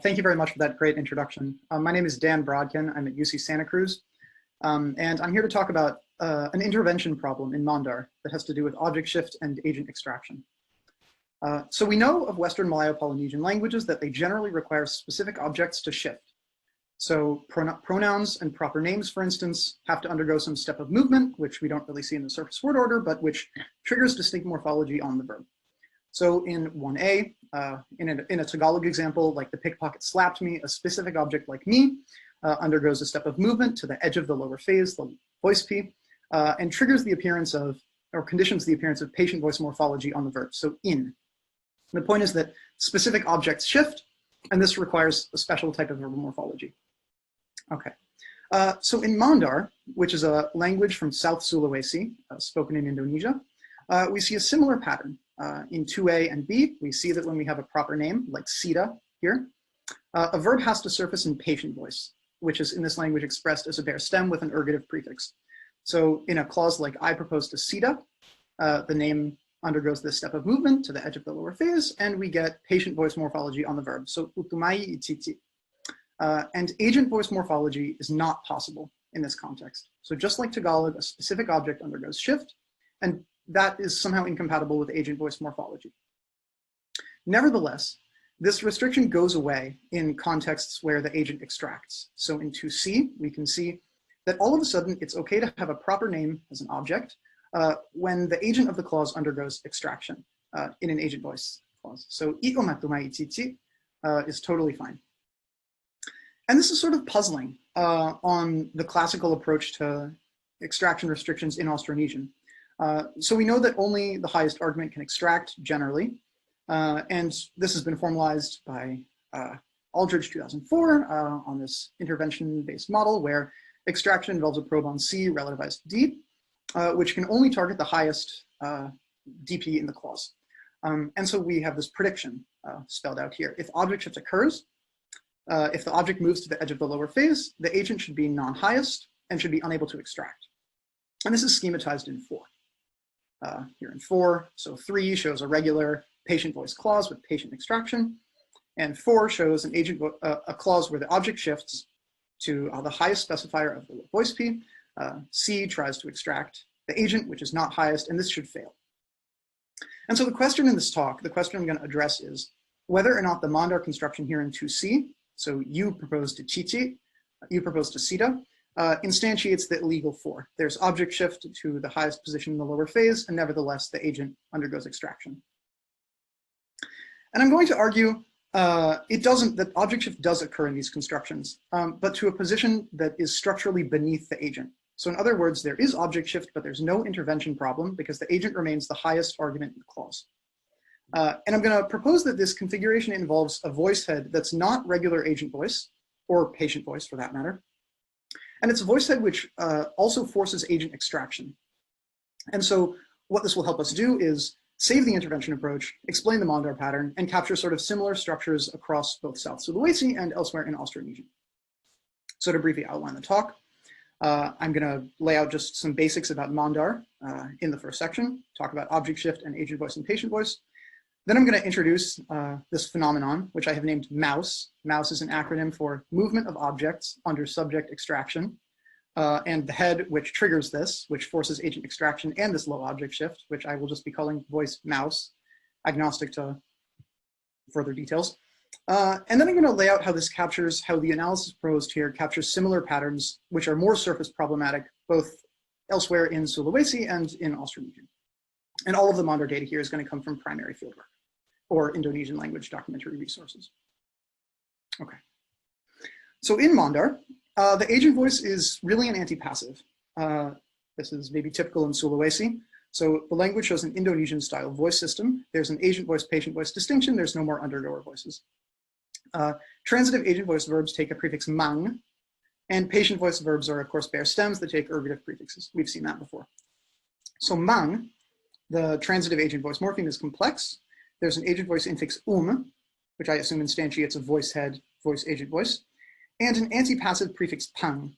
Thank you very much for that great introduction. My name is Dan Brodkin. I'm at UC Santa Cruz, and I'm here to talk about an intervention problem in Mandar that has to do with object shift and agent extraction. So we know of Western Malayo-Polynesian languages that they generally require specific objects to shift. So pronouns and proper names, for instance, have to undergo some step of movement, which we don't really see in the surface word order, but which triggers distinct morphology on the verb. So in 1a, in a Tagalog example, like the pickpocket slapped me, a specific object like me undergoes a step of movement to the edge of the lower phase, the voice P, and triggers the appearance of, or conditions the appearance of patient voice morphology on the verb, so in. The point is that specific objects shift, and this requires a special type of verbal morphology. Okay, so in Mandar, which is a language from South Sulawesi, spoken in Indonesia, we see a similar pattern. In 2a and b, we see that when we have a proper name, like Sida here, a verb has to surface in patient voice, which is in this language expressed as a bare stem with an ergative prefix. So in a clause like I propose to Sida, the name undergoes this step of movement to the edge of the lower phase, and we get patient voice morphology on the verb. So utumai ititi. And agent voice morphology is not possible in this context. So just like Tagalog, a specific object undergoes shift, and that is somehow incompatible with agent voice morphology. Nevertheless, this restriction goes away in contexts where the agent extracts. So in 2c, we can see that all of a sudden it's okay to have a proper name as an object when the agent of the clause undergoes extraction in an agent voice clause. So iko matumai ititi is totally fine. And this is sort of puzzling on the classical approach to extraction restrictions in Austronesian. So we know that only the highest argument can extract generally, and this has been formalized by Aldridge 2004 on this intervention-based model where extraction involves a probe on C relativized to D, which can only target the highest DP in the clause. And so we have this prediction spelled out here. If object shift occurs, if the object moves to the edge of the lower phase, the agent should be non-highest and should be unable to extract. And this is schematized in 4. Here in 4, so 3 shows a regular patient voice clause with patient extraction, and 4 shows an agent a clause where the object shifts to the highest specifier of the voice P. C tries to extract the agent, which is not highest, and this should fail. And so the question in this talk, the question I'm going to address is whether or not the Mandar construction here in 2c, so you propose to Chichi, you propose to Sida, instantiates the illegal 4. There's object shift to the highest position in the lower phase, and nevertheless, the agent undergoes extraction. And I'm going to argue that object shift does occur in these constructions, but to a position that is structurally beneath the agent. So in other words, there is object shift, but there's no intervention problem because the agent remains the highest argument in the clause. And I'm going to propose that this configuration involves a voice head that's not regular agent voice, or patient voice for that matter. And it's a voice head which also forces agent extraction. And so what this will help us do is save the intervention approach, explain the Mandar pattern, and capture sort of similar structures across both South Sulawesi and elsewhere in Austronesian. So to briefly outline the talk, I'm going to lay out just some basics about Mandar in the first section, talk about object shift and agent voice and patient voice. Then I'm going to introduce this phenomenon, which I have named MOUSE. MOUSE is an acronym for Movement of Objects Under Subject Extraction, and the head which triggers this, which forces agent extraction, and this low object shift, which I will just be calling voice MOUSE, agnostic to further details. And then I'm going to lay out how this captures, how the analysis proposed here captures similar patterns, which are more surface problematic, both elsewhere in Sulawesi and in Austronesian. And all of the Mandar data here is going to come from primary fieldwork or Indonesian language documentary resources. Okay. So in Mandar, the agent voice is really an anti-passive. This is maybe typical in Sulawesi. So the language shows an Indonesian style voice system. There's an agent voice, patient voice distinction. There's no more undergoer voices. Transitive agent voice verbs take a prefix mang, and patient voice verbs are of course bare stems that take ergative prefixes. We've seen that before. So mang, the transitive agent voice morpheme, is complex. There's an agent voice infix which I assume instantiates a voice head, voice agent voice, and an anti-passive prefix pang,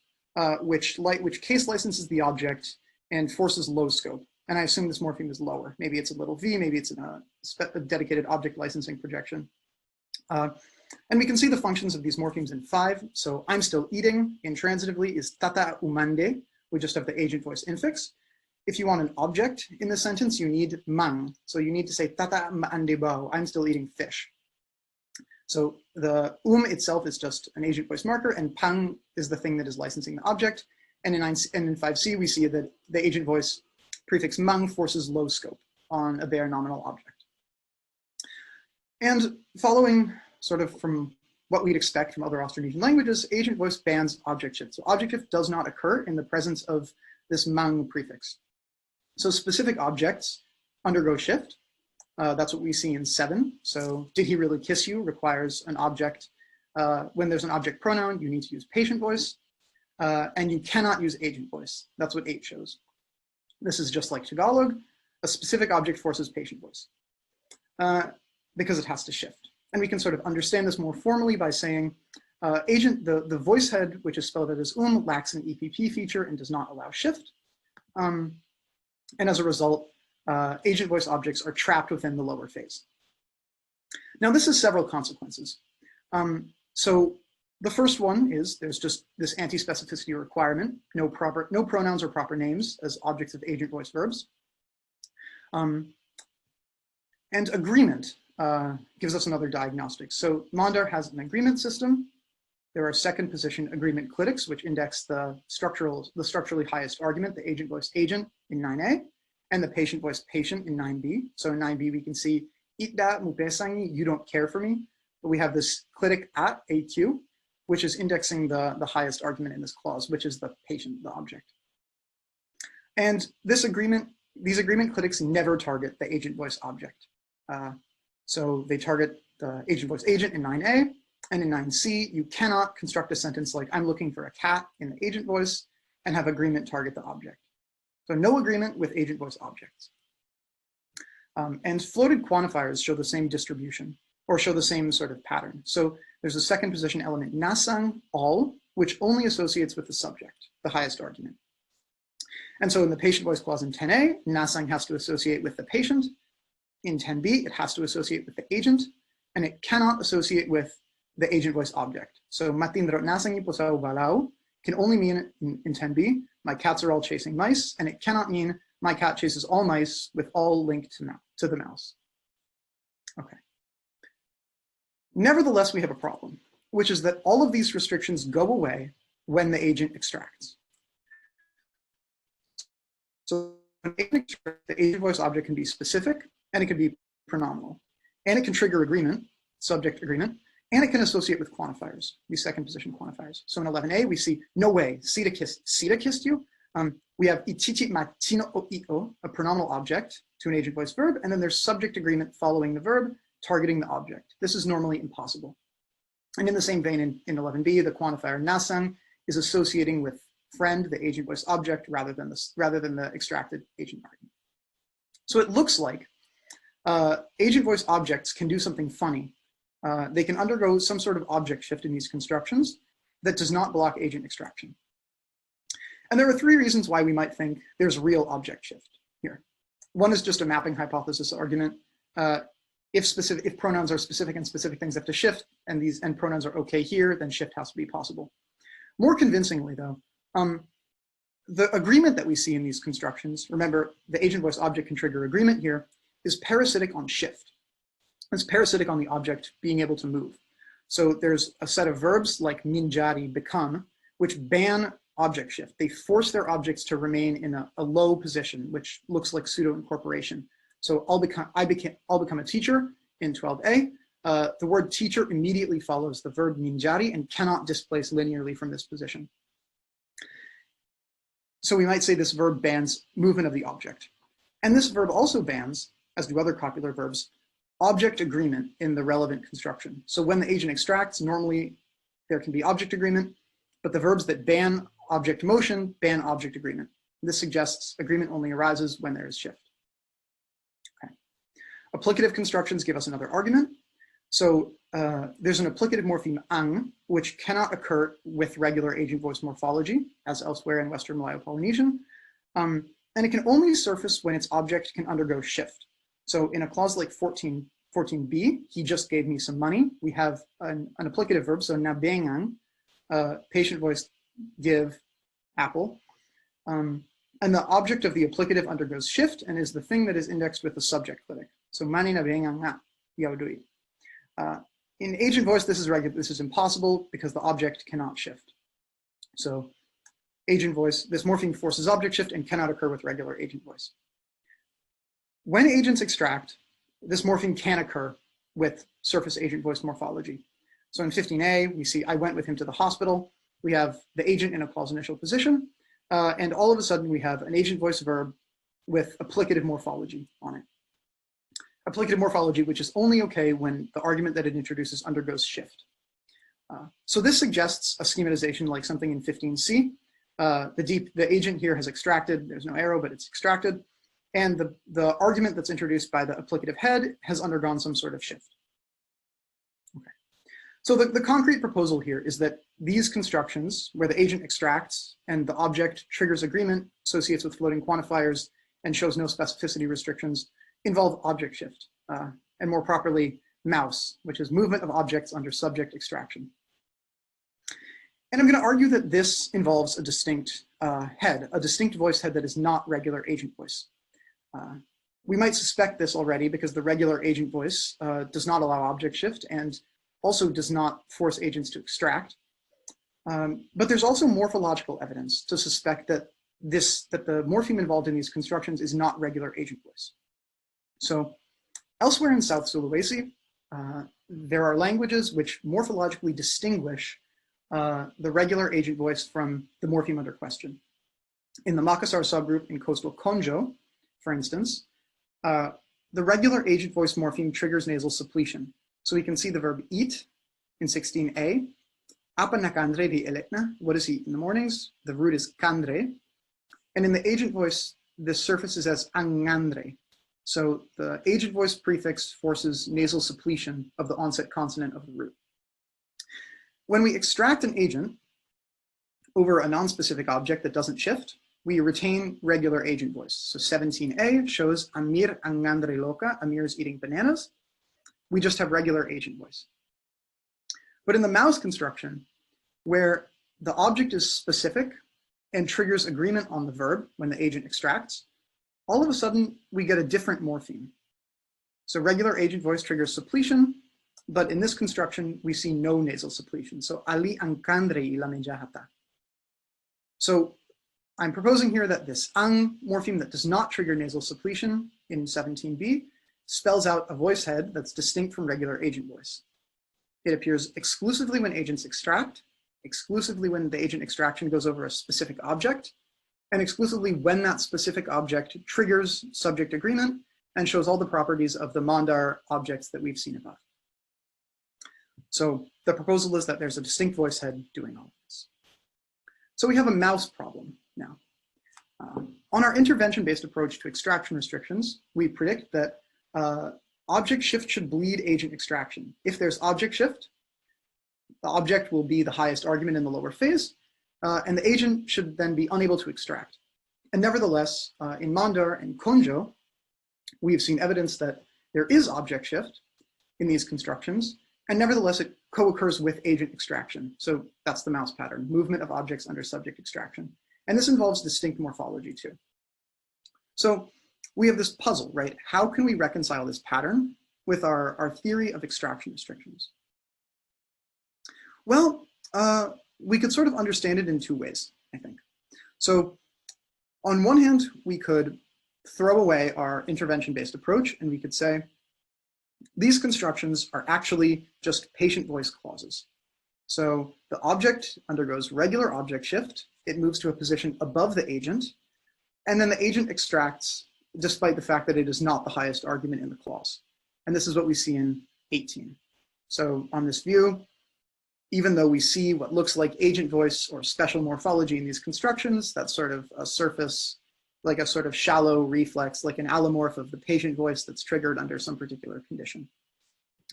which case licenses the object and forces low scope. And I assume this morpheme is lower. Maybe it's a little v, maybe it's in a dedicated object licensing projection. And we can see the functions of these morphemes in 5. So I'm still eating, intransitively, is tata umande. We just have the agent voice infix. If you want an object in the sentence, you need mang. So you need to say tata umande bao, I'm still eating fish. So the itself is just an agent voice marker, and pang is the thing that is licensing the object. And in 5C, we see that the agent voice prefix mang forces low scope on a bare nominal object. And following sort of from what we'd expect from other Austronesian languages, agent voice bans object shift. So object shift does not occur in the presence of this mang prefix. So specific objects undergo shift. That's what we see in 7. So did he really kiss you requires an object. When there's an object pronoun, you need to use patient voice. And you cannot use agent voice. That's what 8 shows. This is just like Tagalog. A specific object forces patient voice because it has to shift. And we can sort of understand this more formally by saying the voice head, which is spelled out as lacks an EPP feature and does not allow shift. And as a result, agent voice objects are trapped within the lower phase. Now, this has several consequences. So the first one is there's just this anti-specificity requirement, no pronouns or proper names as objects of agent voice verbs. And agreement gives us another diagnostic. So Mandar has an agreement system. There are second position agreement clitics, which index the structurally highest argument, the agent voice agent in 9A, and the patient voice patient in 9B. So in 9B, we can see itda mupesangi, you don't care for me. But we have this clitic at AQ, which is indexing the highest argument in this clause, which is the patient, the object. And these agreement clitics never target the agent voice object. So they target the agent voice agent in 9A, and in 9C, you cannot construct a sentence like I'm looking for a cat in the agent voice and have agreement target the object. So no agreement with agent voice objects. And floated quantifiers show the same distribution or show the same sort of pattern. So there's a second position element nasang, all, which only associates with the subject, the highest argument. And so in the patient voice clause in 10A, nasang has to associate with the patient. In 10B, it has to associate with the agent, and it cannot associate with the agent voice object. So matindro nasang iposao balao can only mean in 10B, my cats are all chasing mice, and it cannot mean my cat chases all mice with all linked to the mouse. Okay. Nevertheless, we have a problem, which is that all of these restrictions go away when the agent extracts. So when the agent voice object can be specific, and it can be pronominal, and it can trigger agreement, subject agreement, and it can associate with quantifiers, these second position quantifiers. So in 11A, we see no way, Sita kissed you. We have ichichi matino o io, a pronominal object to an agent voice verb, and then there's subject agreement following the verb, targeting the object. This is normally impossible. And in the same vein, in 11B, the quantifier nasang is associating with friend, the agent voice object, rather than the extracted agent argument. So it looks like agent voice objects can do something funny. They can undergo some sort of object shift in these constructions that does not block agent extraction. And there are 3 reasons why we might think there's real object shift here. One is just a mapping hypothesis argument. If pronouns are specific and specific things have to shift, and pronouns are okay here, then shift has to be possible. More convincingly, though, the agreement that we see in these constructions, remember the agent voice object can trigger agreement here, is parasitic on shift. It's parasitic on the object being able to move. So there's a set of verbs like minjari, become, which ban object shift. They force their objects to remain in a low position, which looks like pseudo incorporation. So I'll become a teacher in 12A. The word teacher immediately follows the verb minjari and cannot displace linearly from this position. So we might say this verb bans movement of the object. And this verb also bans, as do other copular verbs, object agreement in the relevant construction. So when the agent extracts, normally there can be object agreement, but the verbs that ban object motion ban object agreement. This suggests agreement only arises when there is shift. Okay. Applicative constructions give us another argument. So there's an applicative morpheme ang, which cannot occur with regular agent voice morphology, as elsewhere in Western Malayo-Polynesian. And it can only surface when its object can undergo shift. So in a clause like 14, 14b, he just gave me some money. We have an applicative verb, so nabengang, patient voice, give, apple. And the object of the applicative undergoes shift and is the thing that is indexed with the subject clitic. So mani nabengang nga, yaudui. In agent voice, this is impossible because the object cannot shift. So agent voice, this morpheme forces object shift and cannot occur with regular agent voice. When agents extract, this morpheme can occur with surface agent voice morphology. So in 15a, we see I went with him to the hospital. We have the agent in a clause initial position. And all of a sudden we have an agent voice verb with applicative morphology on it. Applicative morphology, which is only okay when the argument that it introduces undergoes shift. So this suggests a schematization like something in 15c. The agent here has extracted, there's no arrow, but it's extracted. And the argument that's introduced by the applicative head has undergone some sort of shift. Okay. So the concrete proposal here is that these constructions where the agent extracts and the object triggers agreement, associates with floating quantifiers, and shows no specificity restrictions involve object shift, and more properly, mouse, which is movement of objects under subject extraction. And I'm going to argue that this involves a distinct head, a distinct voice head that is not regular agent voice. We might suspect this already because the regular agent voice does not allow object shift and also does not force agents to extract. But there's also morphological evidence to suspect that the morpheme involved in these constructions is not regular agent voice. So elsewhere in South Sulawesi, there are languages which morphologically distinguish the regular agent voice from the morpheme under question. In the Makassar subgroup in coastal Konjo, for instance, the regular agent voice morpheme triggers nasal suppletion. So we can see the verb eat in 16a. Apa nakandre di eletna, what does he eat in the mornings? The root is kandre. And in the agent voice, this surfaces as angandre. So the agent voice prefix forces nasal suppletion of the onset consonant of the root. When we extract an agent over a non-specific object that doesn't shift, we retain regular agent voice. So 17a shows Amir angandre loka, Amir is eating bananas. We just have regular agent voice. But in the mouse construction, where the object is specific and triggers agreement on the verb when the agent extracts, all of a sudden we get a different morpheme. So regular agent voice triggers suppletion, but in this construction, we see no nasal suppletion. So Ali angkandre ila menjahata. So I'm proposing here that this ang morpheme that does not trigger nasal suppletion in 17b spells out a voice head that's distinct from regular agent voice. It appears exclusively when agents extract, exclusively when the agent extraction goes over a specific object, and exclusively when that specific object triggers subject agreement and shows all the properties of the Mandar objects that we've seen above. So the proposal is that there's a distinct voice head doing all this. So we have a mouse problem now. On our intervention-based approach to extraction restrictions, we predict that object shift should bleed agent extraction. If there's object shift, the object will be the highest argument in the lower phase, and the agent should then be unable to extract. And nevertheless, in Mandar and Konjo, we've seen evidence that there is object shift in these constructions, and nevertheless it co-occurs with agent extraction. So that's the mouse pattern, movement of objects under subject extraction. And this involves distinct morphology too. So we have this puzzle, right? How can we reconcile this pattern with our theory of extraction restrictions? Well, we could sort of understand it in two ways, I think. So on one hand, we could throw away our intervention-based approach and we could say, these constructions are actually just patient voice clauses. So the object undergoes regular object shift, it moves to a position above the agent, and then the agent extracts despite the fact that it is not the highest argument in the clause. And this is what we see in 18. So on this view, even though we see what looks like agent voice or special morphology in these constructions, that's sort of a surface, like a sort of shallow reflex, like an allomorph of the patient voice that's triggered under some particular condition.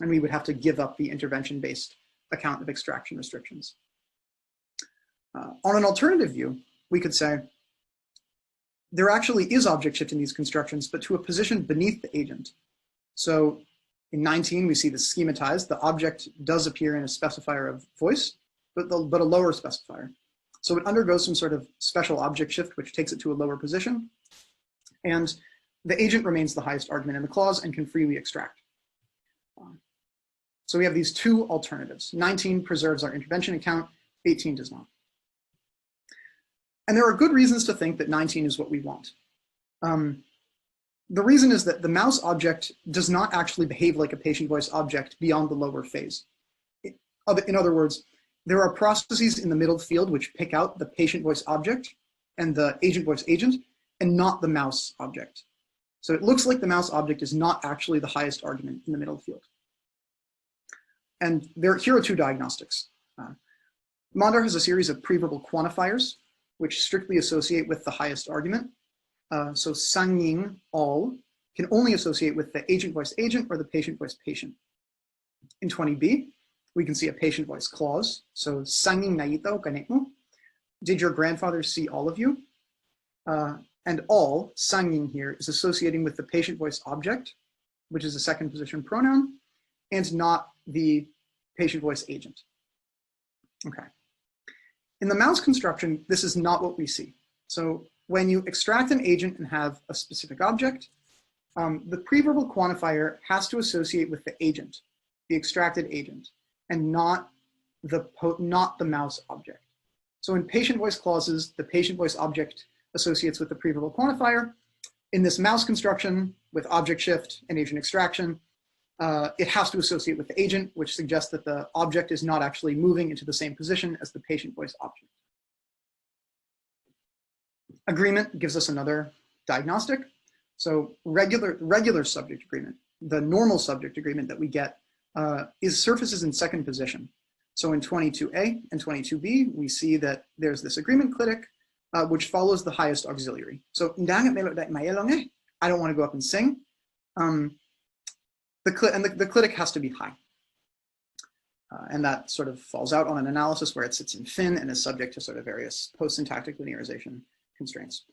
And we would have to give up the intervention-based account of extraction restrictions. On an alternative view, we could say, there actually is object shift in these constructions, but to a position beneath the agent. So In 19, we see the schematized. The object does appear in a specifier of voice, but a lower specifier. So it undergoes some sort of special object shift, which takes it to a lower position. And the agent remains the highest argument in the clause and can freely extract. So we have these two alternatives. 19 preserves our intervention account, 18 does not. And there are good reasons to think that 19 is what we want. The reason is that the mouse object does not actually behave like a patient voice object beyond the lower phase. In other words, there are processes in the middle field which pick out the patient voice object and the agent voice agent, and not the mouse object. So it looks like the mouse object is not actually the highest argument in the middle field. And here are two diagnostics. Mandar has a series of preverbal quantifiers, which strictly associate with the highest argument. So sanging all can only associate with the agent voice agent or the patient voice patient. In 20b, we can see a patient voice clause. So sanging naito kanemo. Did your grandfather see all of you? And all, sanging here, is associating with the patient voice object, which is a second position pronoun, and not the patient voice agent. Okay. In the mouse construction, this is not what we see. So when you extract an agent and have a specific object, the preverbal quantifier has to associate with the agent, the extracted agent, and not the mouse object. So in patient voice clauses, the patient voice object associates with the preverbal quantifier. In this mouse construction with object shift and agent extraction, it has to associate with the agent, which suggests that the object is not actually moving into the same position as the patient voice object. Agreement gives us another diagnostic. So regular subject agreement, the normal subject agreement that we get is surfaces in second position. So in 22a and 22b, we see that there's this agreement clitic, which follows the highest auxiliary. So I don't want to go up and sing. The clitic has to be high. And that sort of falls out on an analysis where it sits in fin and is subject to sort of various post-syntactic linearization constraints.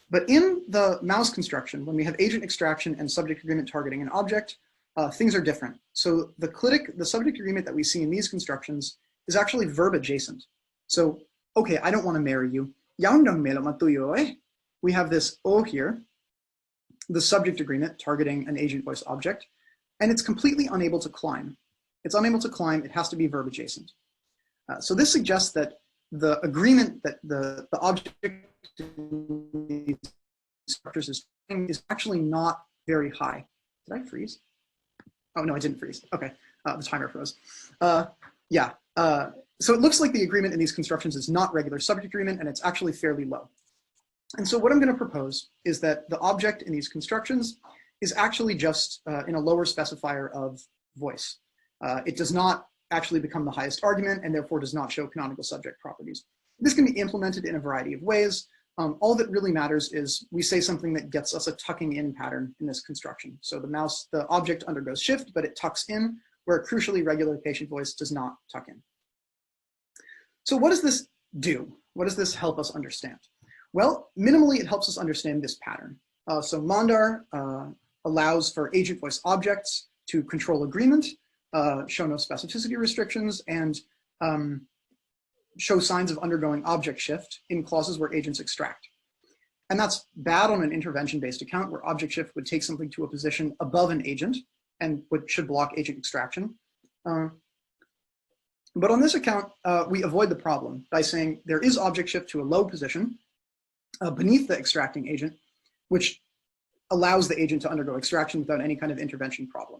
But in the mouse construction, when we have agent extraction and subject agreement targeting an object, things are different. So the subject agreement that we see in these constructions is actually verb adjacent. So, okay, I don't want to marry you. We have this O here, the subject agreement targeting an agent voice object, and it's completely unable to climb. It's unable to climb, it has to be verb adjacent. So this suggests that the agreement that the object in these structures is actually not very high. Did I freeze? Oh no, I didn't freeze. Okay, the timer froze. So it looks like the agreement in these constructions is not regular subject agreement, and it's actually fairly low. And so what I'm going to propose is that the object in these constructions is actually just in a lower specifier of voice. It does not actually become the highest argument and therefore does not show canonical subject properties. This can be implemented in a variety of ways. All that really matters is we say something that gets us a tucking in pattern in this construction. So the object undergoes shift, but it tucks in, where a crucially regular patient voice does not tuck in. So what does this do? What does this help us understand? Well, minimally, it helps us understand this pattern. So Mandar allows for agent voice objects to control agreement, show no specificity restrictions, and show signs of undergoing object shift in clauses where agents extract. And that's bad on an intervention-based account where object shift would take something to a position above an agent and should block agent extraction. But on this account, we avoid the problem by saying there is object shift to a low position beneath the extracting agent, which allows the agent to undergo extraction without any kind of intervention problem.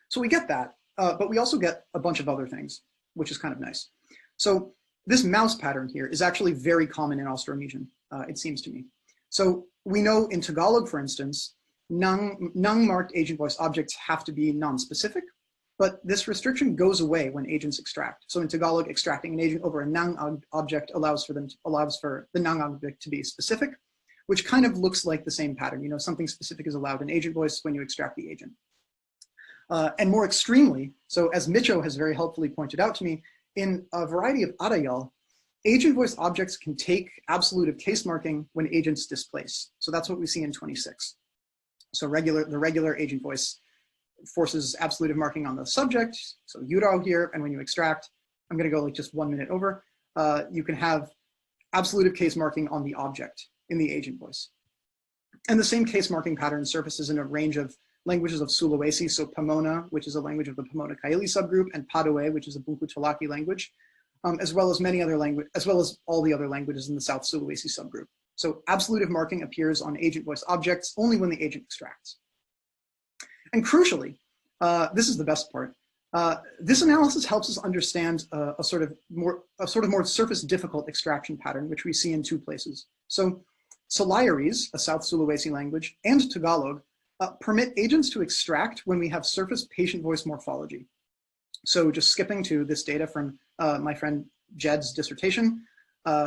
So we get that, but we also get a bunch of other things, which is kind of nice. So this mouse pattern here is actually very common in Austronesian, it seems to me. So we know in Tagalog, for instance, nung marked agent voice objects have to be non-specific, but this restriction goes away when agents extract. So in Tagalog, extracting an agent over a nung object allows for the nung object to be specific, which kind of looks like the same pattern. You know, something specific is allowed in agent voice when you extract the agent. And more extremely, so as Micho has very helpfully pointed out to me, in a variety of arayal, agent voice objects can take absolutive case marking when agents displace. So that's what we see in 26. So the regular agent voice forces absolutive marking on the subject. So Euro here, and when you extract, I'm gonna go like just 1 minute over, you can have absolutive case marking on the object in the agent voice. And the same case marking pattern surfaces in a range of languages of Sulawesi, so Pomona, which is a language of the Pomona Kaili subgroup, and Padoe, which is a Bungku Talaki language, as well as many other languages, as well as all the other languages in the South Sulawesi subgroup. So absolutive marking appears on agent voice objects only when the agent extracts. And crucially, this is the best part, this analysis helps us understand a sort of more surface difficult extraction pattern, which we see in two places. So Salayaris, a South Sulawesi language, and Tagalog permit agents to extract when we have surface patient voice morphology. So just skipping to this data from my friend Jed's dissertation.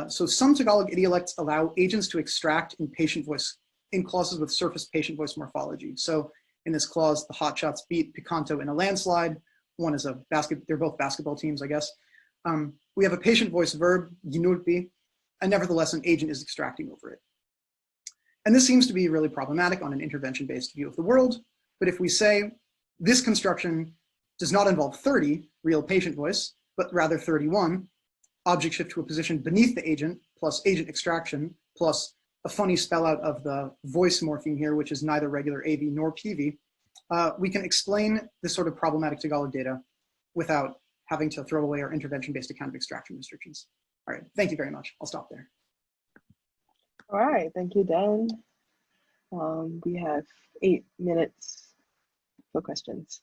So some Tagalog idiolects allow agents to extract in patient voice in clauses with surface patient voice morphology. So in this clause, the Hotshots beat Picanto in a landslide. One is a they're both basketball teams, I guess. We have a patient voice verb, ginulpi, and nevertheless an agent is extracting over it. And this seems to be really problematic on an intervention-based view of the world. But if we say this construction does not involve 30, real patient voice, but rather 31, object shift to a position beneath the agent, plus agent extraction, plus a funny spell out of the voice morpheme here, which is neither regular AV nor PV, we can explain this sort of problematic Tagalog data without having to throw away our intervention-based account of extraction restrictions. All right, thank you very much. I'll stop there. All right, thank you, Dan. We have 8 minutes for questions.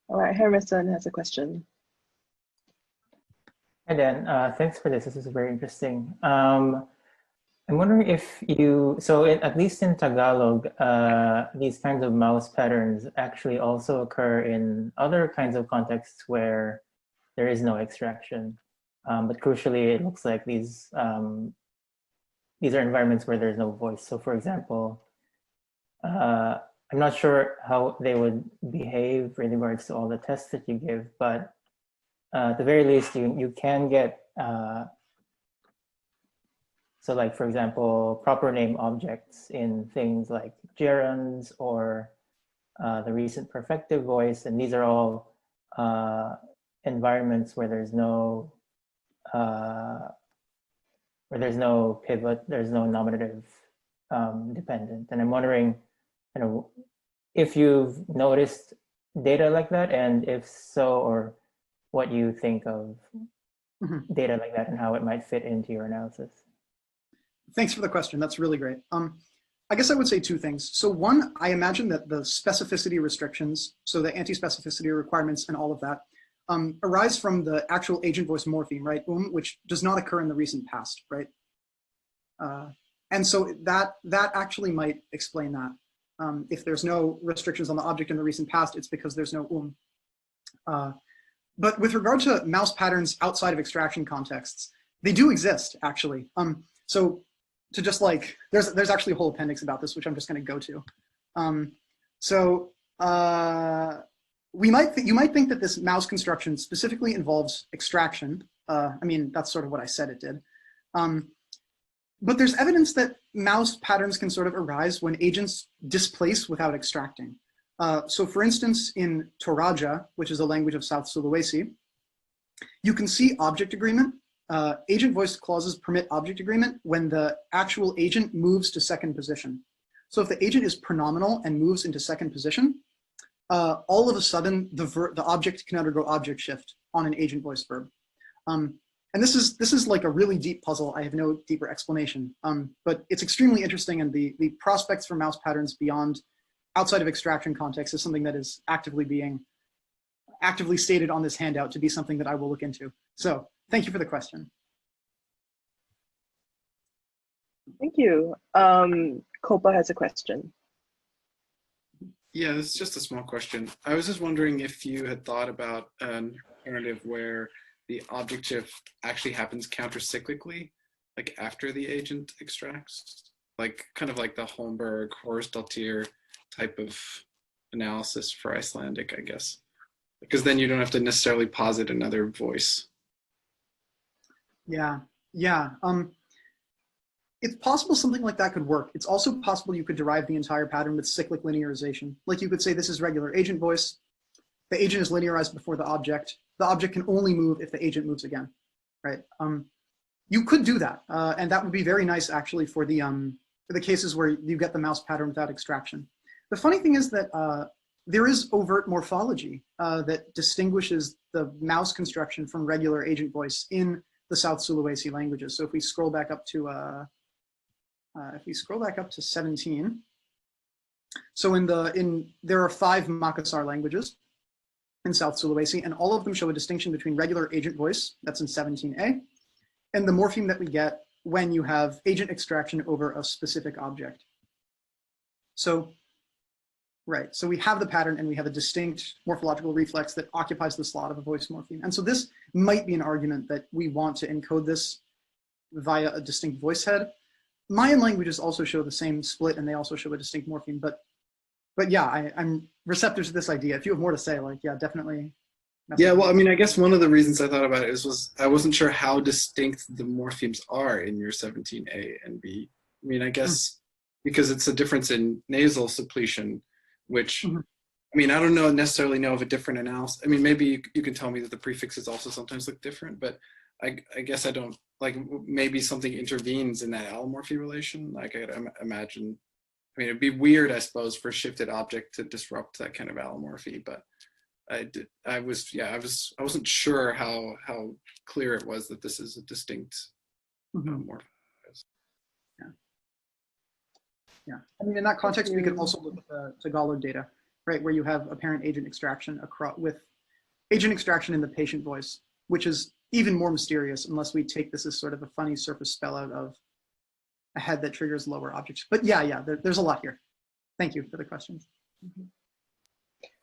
All right, Hermison has a question. Hi, Dan. Thanks for this. This is very interesting. I'm wondering if at least in Tagalog, these kinds of mouse patterns actually also occur in other kinds of contexts where there is no extraction. But crucially, it looks like these are environments where there's no voice. So for example, I'm not sure how they would behave in regards to all the tests that you give, but at the very least, you can get, so like, for example, proper name objects in things like gerunds or the recent perfective voice. And these are all environments where there's no pivot, there's no nominative dependent. And I'm wondering, if you've noticed data like that, and if so, or what you think of data like that and how it might fit into your analysis. Thanks for the question. That's really great. I guess I would say two things. So one, I imagine that the specificity restrictions, so the anti-specificity requirements and all of that, arise from the actual agent voice morpheme, right? Which does not occur in the recent past, right? And so that actually might explain that. If there's no restrictions on the object in the recent past, it's because there's no But with regard to mouse patterns outside of extraction contexts, they do exist, actually. So to just like, there's actually a whole appendix about this, which I'm just going to go to. You might think that this mouse construction specifically involves extraction. I mean, that's sort of what I said it did. But there's evidence that mouse patterns can sort of arise when agents displace without extracting. So for instance, in Toraja, which is a language of South Sulawesi, you can see object agreement. Agent voice clauses permit object agreement when the actual agent moves to second position. So if the agent is pronominal and moves into second position, all of a sudden the object can undergo object shift on an agent voice verb. And this is like a really deep puzzle. I have no deeper explanation, but it's extremely interesting, and the prospects for mouse patterns beyond outside of extraction context is something that is actively stated on this handout to be something that I will look into. So thank you for the question. Thank you. Copa has a question. Yeah, this is just a small question. I was just wondering if you had thought about an alternative where the object shift actually happens countercyclically, like after the agent extracts, like kind of like the Holmberg, Horsdaltier type of analysis for Icelandic, I guess, because then you don't have to necessarily posit another voice. Yeah, yeah. It's possible something like that could work. It's also possible you could derive the entire pattern with cyclic linearization. Like you could say this is regular agent voice. The agent is linearized before the object. The object can only move if the agent moves again, right? You could do that, and that would be very nice actually for the cases where you get the mouse pattern without extraction. The funny thing is that there is overt morphology that distinguishes the mouse construction from regular agent voice in the South Sulawesi languages. So if we scroll back up to 17, so there are 5 Makassar languages in South Sulawesi, and all of them show a distinction between regular agent voice, that's in 17a, and the morpheme that we get when you have agent extraction over a specific object. So, right, so we have the pattern and we have a distinct morphological reflex that occupies the slot of a voice morpheme. And so this might be an argument that we want to encode this via a distinct voice head. Mayan languages also show the same split and they also show a distinct morpheme, but yeah, I'm receptive to this idea. If you have more to say, like, yeah, definitely. Yeah, well, I mean, I guess one of the reasons I thought about it was I wasn't sure how distinct the morphemes are in your 17A and B. I mean, I guess because it's a difference in nasal suppletion, which, I mean, I don't necessarily know of a different analysis. I mean, maybe you can tell me that the prefixes also sometimes look different, but I guess I don't, like, maybe something intervenes in that allomorphy relation. Like, I imagine, I mean, it'd be weird, I suppose, for a shifted object to disrupt that kind of allomorphy, but I wasn't sure how clear it was that this is a distinct morpheme. Yeah. I mean, in that context, we could also look at the Tagalog data, right, where you have apparent agent extraction with agent extraction in the patient voice, which is even more mysterious unless we take this as sort of a funny surface spell out of a head that triggers lower objects. But yeah, there's a lot here. Thank you for the questions.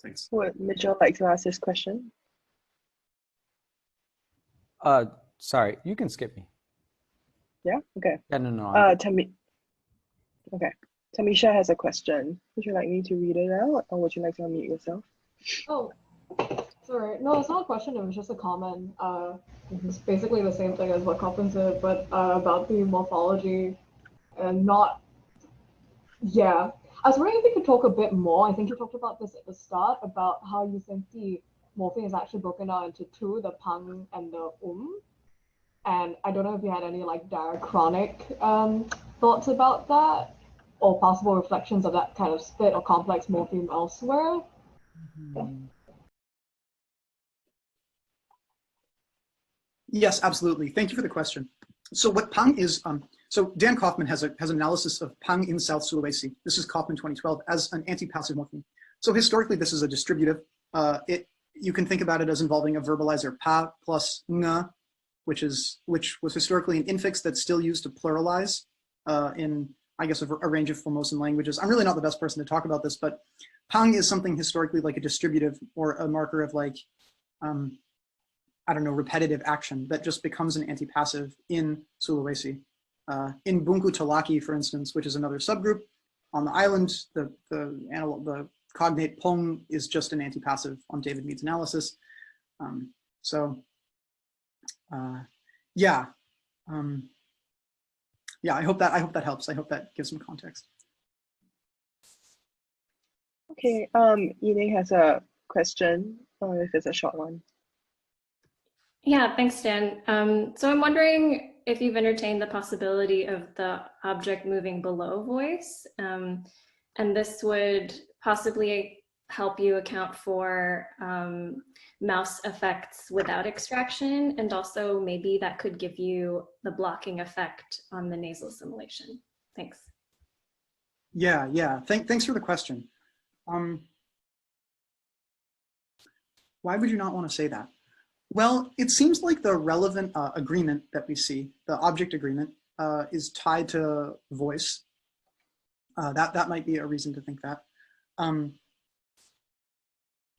Thanks. Would Mitchell like to ask this question? Sorry, you can skip me. Yeah, okay. Yeah, no. Okay. Tamisha has a question. Would you like me to read it out or would you like to unmute yourself? Oh, sorry. No, it's not a question. It was just a comment. It's basically the same thing as what Coppin said, but about the morphology and not, yeah. I was wondering if you could talk a bit more. I think you talked about this at the start, about how you think the morpheme is actually broken down into 2, the pang and the And I don't know if you had any like diachronic thoughts about that or possible reflections of that kind of split or complex morpheme elsewhere. Yes, absolutely. Thank you for the question. So what pang is, so Dan Kaufman has an analysis of pang in South Sulawesi. This is Kaufman 2012 as an anti-passive morpheme. So historically, this is a distributive. You can think about it as involving a verbalizer pa plus nga, which was historically an infix that's still used to pluralize in, I guess, a range of Formosan languages. I'm really not the best person to talk about this, but pang is something historically like a distributive or a marker of like, I don't know, repetitive action that just becomes an anti-passive in Sulawesi. In Bungku Talaki, for instance, which is another subgroup on the island, the cognate pong is just an anti-passive on David Mead's analysis. Yeah, I hope that helps. I hope that gives some context. Okay, Yining has a question, if it's a short one. Yeah, thanks, Dan. So I'm wondering if you've entertained the possibility of the object moving below voice, and this would possibly help you account for mouse effects without extraction, and also maybe that could give you the blocking effect on the nasal assimilation. Thanks. Yeah. Thanks for the question. Why would you not want to say that? Well, it seems like the relevant agreement that we see, the object agreement, is tied to voice. That might be a reason to think that.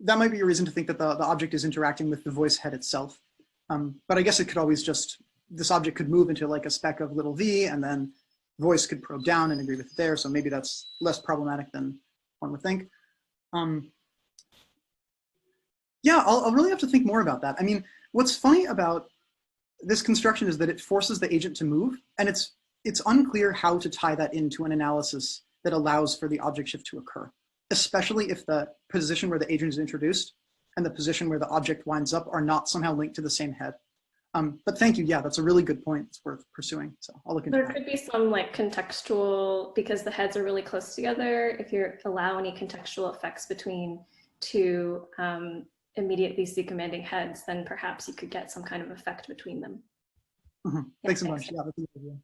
That might be a reason to think that the object is interacting with the voice head itself. But I guess it could always just, this object could move into like a speck of little v, and then voice could probe down and agree with it there. So maybe that's less problematic than one would think. Yeah, I'll really have to think more about that. I mean, what's funny about this construction is that it forces the agent to move, and it's unclear how to tie that into an analysis that allows for the object shift to occur, especially if the position where the agent is introduced and the position where the object winds up are not somehow linked to the same head. But thank you. Yeah, that's a really good point. It's worth pursuing. So I'll look into There that. could be some like contextual, because the heads are really close together. If you allow any contextual effects between two immediately C commanding heads, then perhaps you could get some kind of effect between them. Thanks so much. Yeah, that's a good idea.